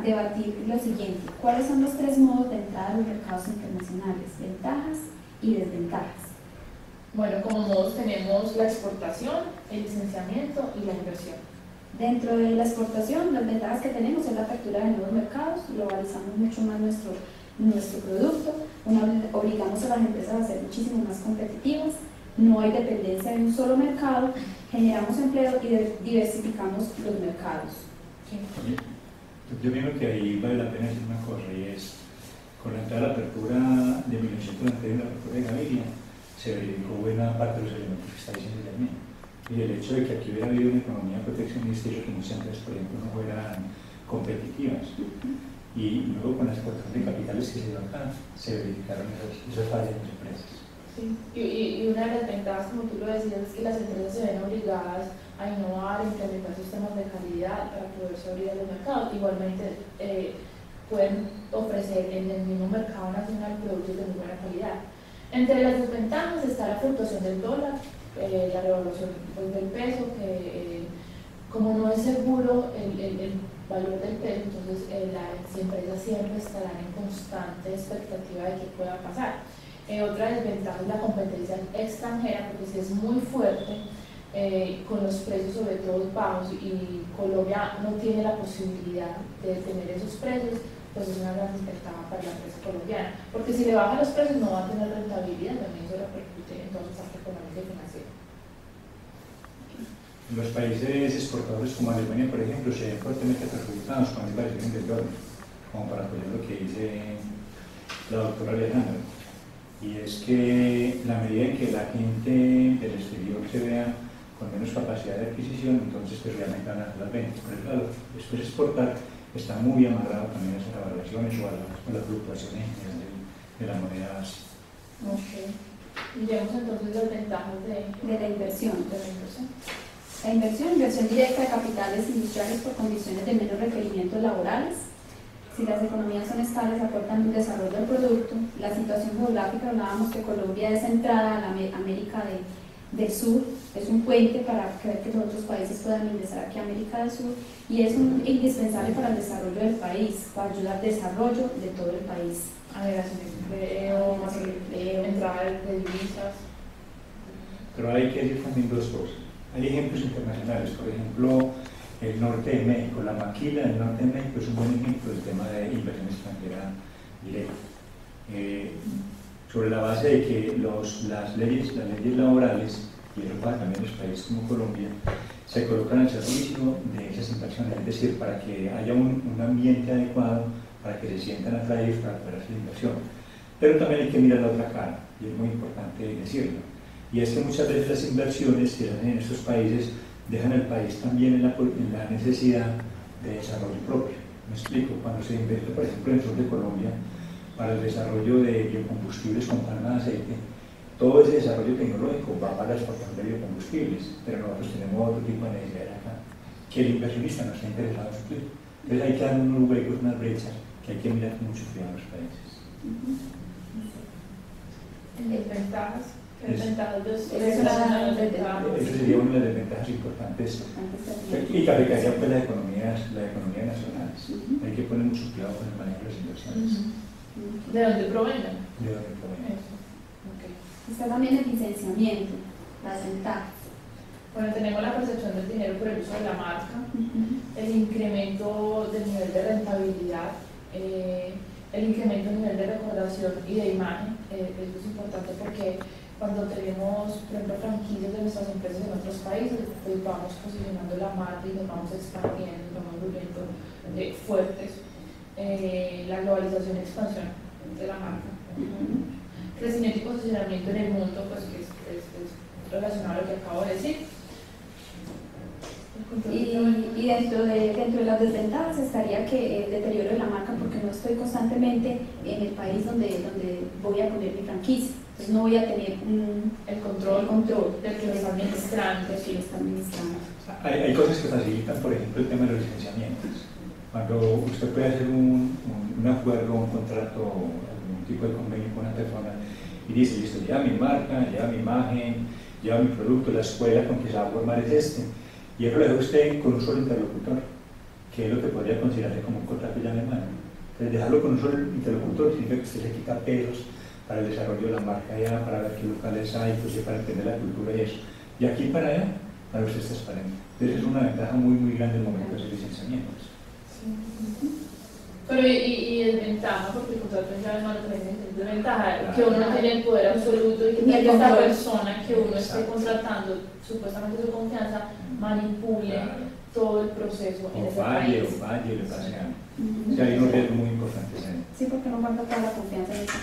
debatir lo siguiente: ¿cuáles son los tres modos de entrada a los mercados internacionales? Ventajas y desventajas. Bueno, como modos tenemos la exportación, el licenciamiento y la inversión. Dentro de la exportación, las ventajas que tenemos es la apertura de nuevos mercados, globalizamos mucho más nuestro producto, obligamos a las empresas a ser muchísimo más competitivas, no hay dependencia de un solo mercado, generamos empleo y diversificamos los mercados. Sí. Yo creo que ahí vale la pena decir una cosa, y es, con la entrada a la apertura de 1991, la apertura de Gaviria, se verificó buena parte de los elementos que está diciendo Yasmín. Y el hecho de que aquí hubiera habido una economía proteccionista y que muchas empresas, por ejemplo, no fueran competitivas. Y luego con la exportación de capitales que se dio acá, se verificaron esas fallas en las empresas. Sí. Y una de las ventajas, como tú lo decías, es que las empresas se ven obligadas a innovar, a implementar sistemas de calidad para poderse abrir a los mercados. Igualmente pueden ofrecer en el mismo mercado nacional productos de muy buena calidad. Entre las desventajas está la fluctuación del dólar, la revaluación del peso, que como no es seguro el valor del peso, entonces las empresas siempre estarán en constante expectativa de qué pueda pasar. Otra desventaja es la competencia extranjera, porque si es muy fuerte, con los precios sobre todo bajos, y Colombia no tiene la posibilidad de tener esos precios, pues es una gran desventaja para la empresa colombiana, porque si le bajan los precios no va a tener rentabilidad, también eso repercute en toda su parte económica y financiera. Los países exportadores como Alemania, por ejemplo, se ven fuertemente perjudicados con la variación del dólar, como para apoyar lo que dice la doctora Alejandra. Y es que la medida en que la gente del exterior se vea con menos capacidad de adquisición, entonces pues realmente van a hacer las ventas. Por eso después exportar está muy amarrado también a esas evaluaciones o a las fluctuaciones de la moneda. Okay. Y llegamos entonces a las ventajas de la inversión. Inversión directa de capitales industriales por condiciones de menos requerimientos laborales. Si las economías son estables, aportan un desarrollo del producto. La situación geográfica, hablábamos que Colombia es centrada a la América del Sur, es un puente para que los otros países puedan ingresar aquí a América del Sur, y es indispensable para el desarrollo del país, para ayudar al desarrollo de todo el país. Generación de empleo, más entrada de divisas. Pero hay que decir también dos cosas. Hay ejemplos internacionales, por ejemplo, el norte de México, la maquila del norte de México es un buen ejemplo del tema de inversión extranjera directa. Sobre la base de que las leyes laborales, y eso pasa también en los países como Colombia, se colocan al servicio de esas inversiones, es decir, para que haya un ambiente adecuado para que se sientan atraídos para poder hacer inversión. Pero también hay que mirar la otra cara, y es muy importante decirlo, y es que muchas veces las inversiones que se hacen en estos países dejan al país también en la necesidad de desarrollo propio. Me explico, cuando se invierte, por ejemplo, en el sur de Colombia, para el desarrollo de biocombustibles con palma de aceite, todo ese desarrollo tecnológico va para la exportación de biocombustibles, pero nosotros tenemos otro tipo de necesidades acá, que el inversionista no está interesado en suplir. Entonces hay que dar unos huecos, unas brechas, que hay que mirar con mucho cuidado en los países. Desventajas. Eso sería una de las desventajas importantes y que afectaría pues la economía nacionales. Hay que poner mucho cuidado con el manejo de las inversiones. ¿De dónde provengan? De dónde provengan. Okay. Está también el licenciamiento, las ventajas. Bueno, tenemos la percepción del dinero por el uso de la marca, el incremento del nivel de rentabilidad, el incremento del nivel de recordación y de imagen. Eso es importante porque cuando tenemos, por ejemplo, franquicias de nuestras empresas en otros países, pues vamos posicionando la marca y nos vamos expandiendo, nos vamos volviendo fuertes. La globalización y expansión de la marca. Crecimiento y posicionamiento en el mundo, pues que es relacionado a lo que acabo de decir. Y dentro de las desventajas estaría que el deterioro de la marca, porque no estoy constantemente en el país donde voy a poner mi franquicia. Entonces no voy a tener el control del que lo está administrando. Hay cosas que facilitan, por ejemplo, el tema de los licenciamientos. Cuando usted puede hacer un acuerdo, un contrato, algún tipo de convenio con una persona y dice, listo, lleva mi marca, lleva mi imagen, lleva mi producto, la escuela con que se va a formar es este. Y eso lo deja usted con un solo interlocutor, que es lo que podría considerarse como un contrato ya de mano. Entonces, dejarlo con un solo interlocutor significa que usted le quita pesos para el desarrollo de la marca ya, para ver qué locales hay, pues, para entender la cultura y eso. Y aquí para allá, para usted es transparente. Entonces, es una ventaja muy, muy grande en el momento de hacer licenciamientos. Sí. Pero y desventaja, porque el contrato ya de mano también es desventaja, que uno no tiene el poder absoluto y que esta persona que uno esté contratando, supuestamente su confianza, manipule todo el proceso en ese país. O falle, le pase algo. O sea, hay un riesgo muy importante. Sí, porque no guarda toda la confianza en eso.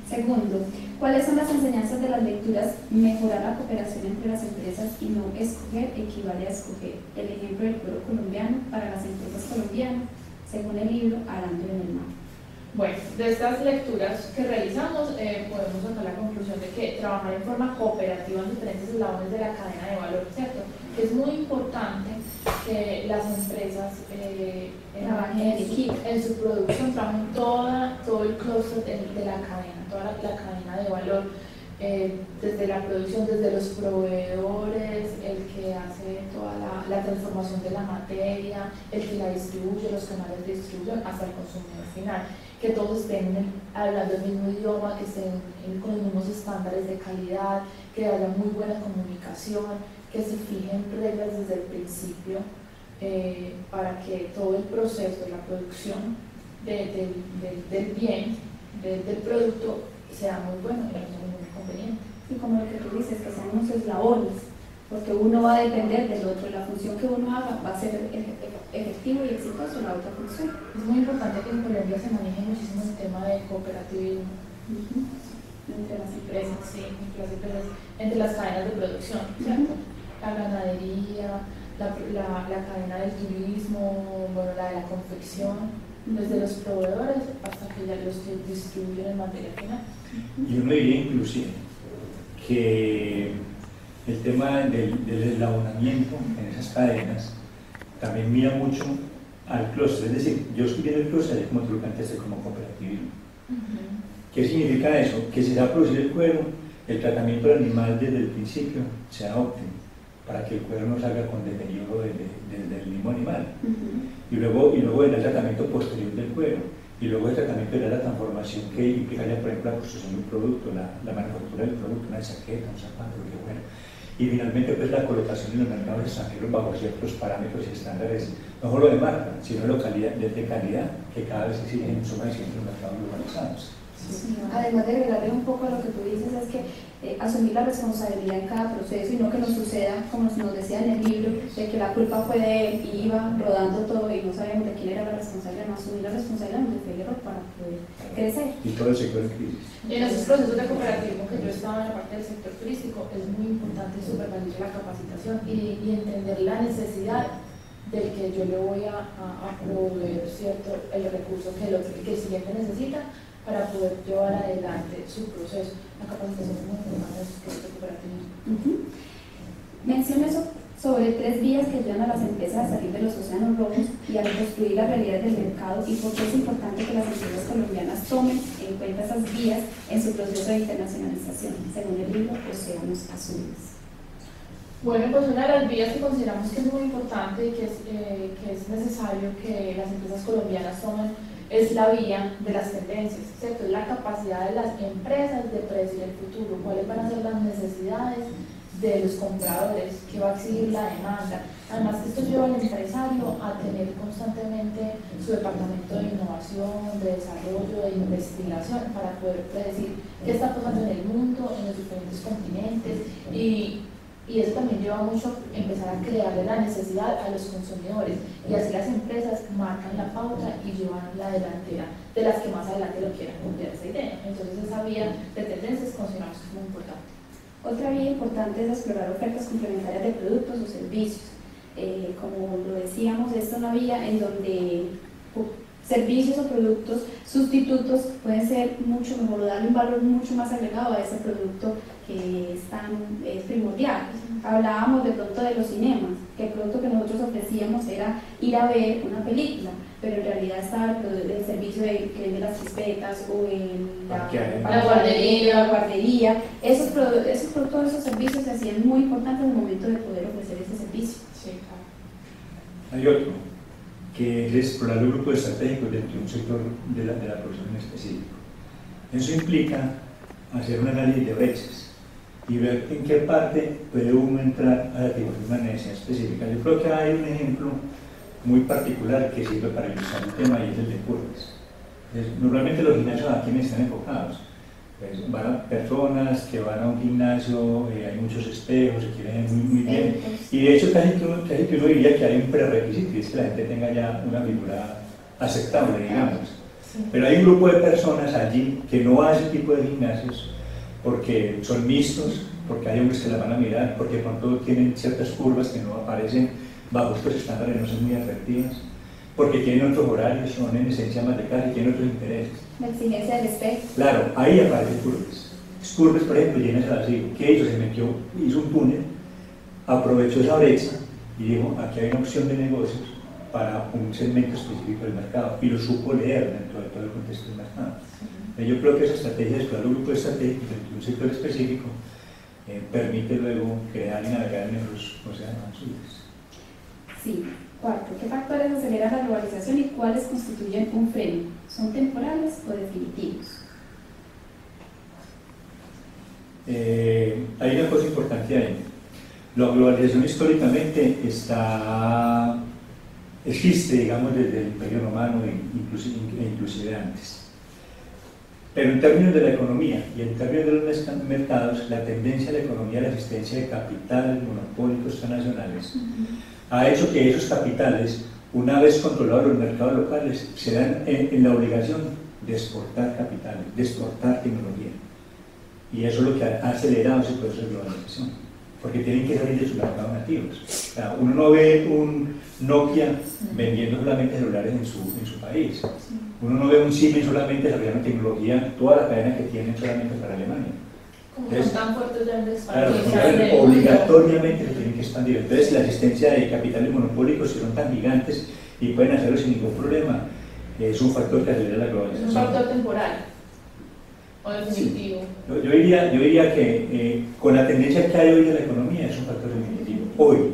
Segundo, ¿cuáles son las enseñanzas de las lecturas? Mejorar la cooperación entre las empresas y no escoger equivale a escoger. El ejemplo del cuero colombiano para las empresas colombianas, según el libro Arando en el Mar. Bueno, de estas lecturas que realizamos podemos sacar la conclusión de que trabajar en forma cooperativa en diferentes eslabones de la cadena de valor, ¿cierto? Es muy importante que las empresas trabajen en equipo, en su producción, trabajen todo el clúster de la cadena, toda la cadena de valor, desde la producción, desde los proveedores, el que hace toda la transformación de la materia, el que la distribuye, los canales de distribución, hasta el consumidor final. Que todos estén hablando el mismo idioma, que estén con los mismos estándares de calidad, que haya muy buena comunicación, que se fijen reglas desde el principio para que todo el proceso de la producción del bien, del producto, sea muy bueno y no sea muy conveniente. Y como lo que tú dices, que sean unos eslabones, porque uno va a depender del otro, la función que uno haga va a ser efectivo y exitoso en la otra función. Es muy importante que en Colombia se maneje muchísimo el tema de cooperativismo. Entre las empresas. Sí, entre las cadenas de producción, ¿cierto? La ganadería, la cadena del turismo, bueno, la de la confección, desde los proveedores hasta que ya los que distribuyen el material final. Y uno diría inclusive que el tema del eslabonamiento en esas cadenas también mira mucho al clúster, es decir, yo estoy viendo el clúster como tú lo planteaste, como cooperativismo. ¿Qué significa eso? Que si se va a producir el cuero, el tratamiento del animal desde el principio sea óptimo, para que el cuero no salga con deterioro del mismo animal. Y luego el tratamiento posterior del cuero, y luego el tratamiento de la transformación que implicaría, por ejemplo, la construcción de un producto, la manufactura del producto, una chaqueta, un zapato, lo que fuera. Y finalmente, pues, la colocación en los mercados extranjeros bajo ciertos parámetros y estándares, no solo de marca, sino de calidad, que cada vez exigen mucho más en los mercados globalizados. Sí. Además de agregarle un poco a lo que tú dices, es que asumir la responsabilidad en cada proceso y no que nos suceda, como nos decía en el libro, de que la culpa fue de él y iba rodando todo y no sabíamos de quién era la responsabilidad, no asumir la responsabilidad donde fue el error para poder crecer. Y todo el sector en crisis. En esos procesos de cooperativismo que yo estaba en la parte del sector turístico, es muy importante y súper valiosa la capacitación y entender la necesidad del que yo le voy a proveer, ¿cierto?, el recurso que el cliente necesita para poder llevar adelante su proceso. La capacitación es muy importante en el sector cooperativismo. Menciona sobre 3 vías que ayudan a las empresas a salir de los océanos rojos y a reconstruir las realidades del mercado, y por qué es importante que las empresas colombianas tomen en cuenta esas vías en su proceso de internacionalización, según el libro Océanos Azules. Bueno, pues una de las vías que consideramos que es muy importante y que es necesario que las empresas colombianas tomen es la vía de las tendencias, ¿cierto? Es la capacidad de las empresas de predecir el futuro, cuáles van a ser las necesidades de los compradores, qué va a exigir la demanda. Además, esto lleva al empresario a tener constantemente su departamento de innovación, de desarrollo, de investigación, para poder predecir qué está pasando en el mundo, en los diferentes continentes, y eso también lleva mucho a empezar a crearle la necesidad a los consumidores, y así las empresas marcan la pauta y llevan la delantera de las que más adelante lo quieran copiar esa idea. Entonces esa vía de tendencias consideramos que es muy importante. Otra vía importante es explorar ofertas complementarias de productos o servicios. Como lo decíamos, esta es una vía en donde servicios o productos sustitutos pueden ser mucho mejor o darle un valor mucho más agregado a ese producto que es primordial. Hablábamos de pronto de los cinemas, que el producto que nosotros ofrecíamos era ir a ver una película, pero en realidad estaba el servicio que vende las crispetas o la guardería. Esos productos, esos servicios se hacían muy importantes en el momento de poder ofrecer ese servicio. Sí, claro. Hay otro, que es explorar los grupos estratégicos dentro de un sector de la producción en específico. Eso implica hacer un análisis de brechas y ver en qué parte puede uno entrar a satisfacer una necesidad específica. Yo creo que hay un ejemplo muy particular que sirve para ilustrar el tema y es el de curvas. Normalmente los gimnasios a quienes están enfocados, pues van a personas que van a un gimnasio, hay muchos espejos, se quieren ver muy bien, y de hecho casi que uno diría que hay un prerequisito y es que la gente tenga ya una figura aceptable, digamos. Pero hay un grupo de personas allí que no hace ese tipo de gimnasios porque son mixtos, porque hay hombres que la van a mirar, porque por pronto tienen ciertas curvas que no aparecen bajo estos estándares, no son muy atractivas, porque tienen otros horarios, son en esencia más de casa y tienen otros intereses. La exigencia del espejo. Claro, ahí aparecen curvas. Curvas, por ejemplo, llenas al vacío. ¿Qué hizo? Se metió, hizo un túnel, aprovechó esa brecha y dijo, aquí hay una opción de negocios para un segmento específico del mercado, y lo supo leer dentro de todo el contexto del mercado. Yo creo que esa estrategia de explorar un grupo estratégico dentro de un sector específico permite luego crear y navegar en esos océanos azules. Sí. Cuarto, ¿qué factores aceleran la globalización y cuáles constituyen un freno? ¿Son temporales o definitivos? Hay una cosa importante ahí. La globalización históricamente existe, digamos, desde el Imperio Romano e inclusive antes. Pero en términos de la economía y en términos de los mercados, la tendencia de la economía a la existencia de capitales monopólicos transnacionales ha hecho que esos capitales, una vez controlados los mercados locales, se dan en la obligación de exportar capitales, de exportar tecnología. Y eso es lo que ha acelerado ese proceso de globalización, porque tienen que salir de sus mercados nativos. O sea, uno no ve un Nokia vendiendo solamente celulares en su país. Uno no ve un Siemens solamente desarrollando tecnología, toda la cadena que tienen solamente para Alemania. Como son tan fuertes ya en Claro, obligatoriamente se tienen que expandir. Entonces, la existencia de capitales monopólicos que son tan gigantes y pueden hacerlo sin ningún problema, es un factor que acelera la globalización. ¿Es un factor temporal o definitivo? Sí. Yo diría que con la tendencia que hay hoy de la economía es un factor definitivo. Hoy.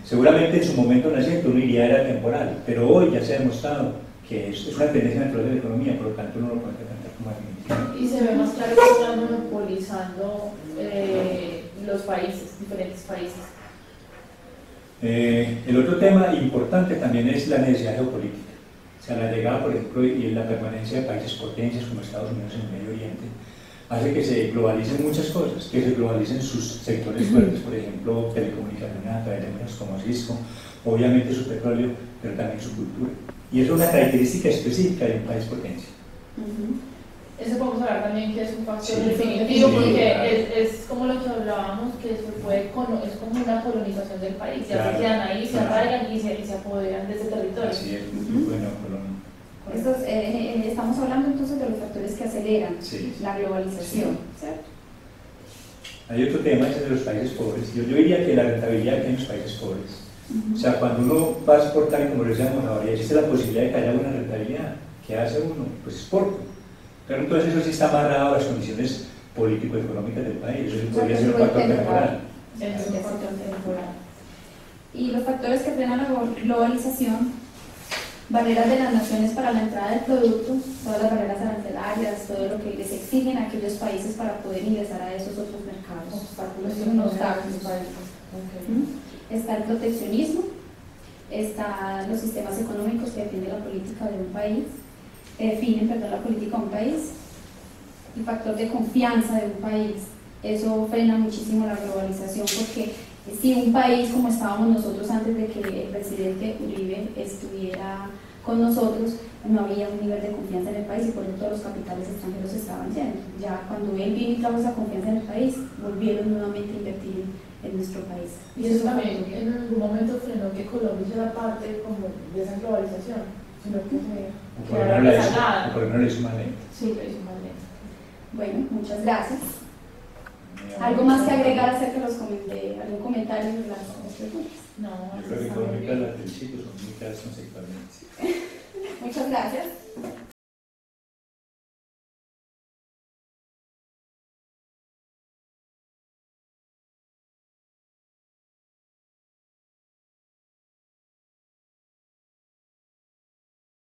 Seguramente en su momento naciente uno diría era temporal, pero hoy ya se ha demostrado que es una tendencia natural de la economía, por lo tanto uno lo puede tratar como definitivo. Y se ve más claro que están monopolizando los países, diferentes países. El otro tema importante también es la necesidad geopolítica. O sea, la llegada, por ejemplo, y la permanencia de países potencias como Estados Unidos en el Medio Oriente hace que se globalicen muchas cosas, que se globalicen sus sectores fuertes, por ejemplo, telecomunicaciones a través de empresas como Cisco, obviamente su petróleo, pero también su cultura. Y eso es una característica específica de un país potencia. Eso podemos hablar también que es un factor Sí, definitivo, sí, porque claro. es como lo que hablábamos, que es como una colonización del país, ya Claro, se quedan ahí, se claro. arraigan y se apoderan de ese territorio. Así es, muy buena colonia. Estamos hablando entonces de los factores que aceleran Sí. la globalización, ¿cierto? Hay otro tema, ese de los países pobres. Yo diría que la rentabilidad que hay en los países pobres. O sea, cuando uno va a exportar, como decíamos ahora, y existe la posibilidad de que haya una rentabilidad, ¿qué hace uno? Pues exporta. Pero entonces eso sí está amarrado a las condiciones político-económicas del país. Eso sí podría ser un factor temporal. Es un factor temporal. Y los factores que frenan la globalización, barreras de las naciones para la entrada del producto, todas las barreras arancelarias, todo lo que les exigen a aquellos países para poder ingresar a esos otros mercados. Obstáculos Son obstáculos. Okay. Está el proteccionismo, están los sistemas económicos que definen la política de un país, la política de un país, el factor de confianza de un país. Eso frena muchísimo la globalización, porque si un país como estábamos nosotros antes de que el presidente Uribe estuviera con nosotros, no había un nivel de confianza en el país y por eso todos los capitales extranjeros estaban yendo. Ya cuando él vino y trajo esa confianza en el país, volvieron nuevamente a invertir en nuestro país. Y eso también en algún momento frenó que Colombia hiciera parte como de esa globalización, sino que se quedara rezagada. Por no le hizo más lento. Sí, lo hizo más lento. Bueno, muchas gracias. ¿Algo más que agregar acerca de algún comentario de las preguntas? No, Yo creo que todas las felicito, son muy claras conceptualmente. Muchas gracias.